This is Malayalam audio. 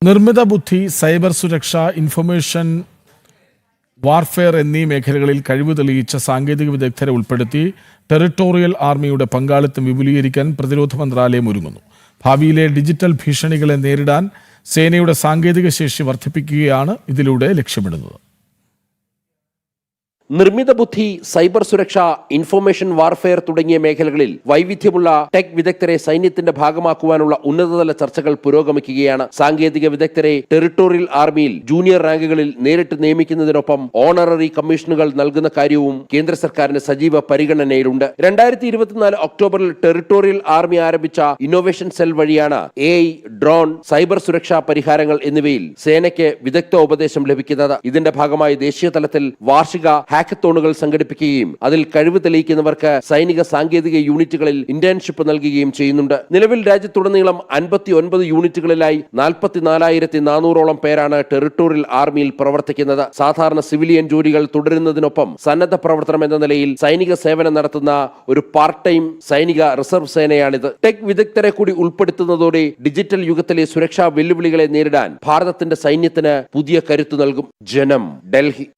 നിർമ്മിത ബുദ്ധി, സൈബർ സുരക്ഷ, ഇൻഫർമേഷൻ വാർഫെയർ എന്നീ മേഖലകളിൽ കഴിവ് തെളിയിച്ച സാങ്കേതിക വിദഗ്ധരെ ഉൾപ്പെടുത്തി ടെറിട്ടോറിയൽ ആർമിയുടെ പങ്കാളിത്തം വിപുലീകരിക്കാൻ പ്രതിരോധ മന്ത്രാലയം ഒരുങ്ങുന്നു. ഭാവിയിലെ ഡിജിറ്റൽ ഭീഷണികളെ നേരിടാൻ സേനയുടെ സാങ്കേതിക ശേഷി വർദ്ധിപ്പിക്കുകയാണ് ഇതിലൂടെ ലക്ഷ്യമിടുന്നത്. നിർമ്മിത ബുദ്ധി, സൈബർ സുരക്ഷ, ഇൻഫർമേഷൻ വാർഫെയർ തുടങ്ങിയ മേഖലകളിൽ വൈവിധ്യമുള്ള ടെക് വിദഗ്ധരെ സൈന്യത്തിന്റെ ഭാഗമാക്കുവാനുള്ള ഉന്നതതല ചർച്ചകൾ പുരോഗമിക്കുകയാണ്. സാങ്കേതിക വിദഗ്ധരെ ടെറിട്ടോറിയൽ ആർമിയിൽ ജൂനിയർ റാങ്കുകളിൽ നേരിട്ട് നിയമിക്കുന്നതിനൊപ്പം ഓണററി കമ്മീഷനുകൾ നൽകുന്ന കാര്യവും കേന്ദ്ര സർക്കാരിന് സജീവ പരിഗണനയിലുണ്ട്. 2024 ഒക്ടോബറിൽ ടെറിട്ടോറിയൽ ആർമി ആരംഭിച്ച ഇന്നോവേഷൻ സെൽ വഴിയാണ് AI, ഡ്രോൺ, സൈബർ സുരക്ഷാ പരിഹാരങ്ങൾ എന്നിവയിൽ സേനയ്ക്ക് വിദഗ്ധ ഉപദേശം ലഭിക്കുന്നത്. ഇതിന്റെ ഭാഗമായി ദേശീയ തലത്തിൽ വാർഷിക ഹാക്കത്തോണുകൾ സംഘടിപ്പിക്കുകയും അതിൽ കഴിവ് തെളിയിക്കുന്നവർക്ക് സൈനിക സാങ്കേതിക യൂണിറ്റുകളിൽ ഇന്റേൺഷിപ്പ് നൽകുകയും ചെയ്യുന്നുണ്ട്. നിലവിൽ രാജ്യത്തുടനീളം 59 യൂണിറ്റുകളിലായി 44,400ഓളം പേരാണ് ടെറിട്ടോറിയൽ ആർമിയിൽ പ്രവർത്തിക്കുന്നത്. സാധാരണ സിവിലിയൻ ജോലികൾ തുടരുന്നതിനൊപ്പം സന്നദ്ധ പ്രവർത്തനം എന്ന നിലയിൽ സൈനിക സേവനം നടത്തുന്ന ഒരു പാർട്ട് ടൈം സൈനിക റിസർവ് സേനയാണിത്. ടെക് വിദഗ്ധരെ കൂടി ഉൾപ്പെടുത്തുന്നതോടെ ഡിജിറ്റൽ യുഗത്തിലെ സുരക്ഷാ വെല്ലുവിളികളെ നേരിടാൻ ഭാരതത്തിന്റെ സൈന്യത്തിന് പുതിയ കരുത്ത് നൽകും. ജനം, ഡൽഹി.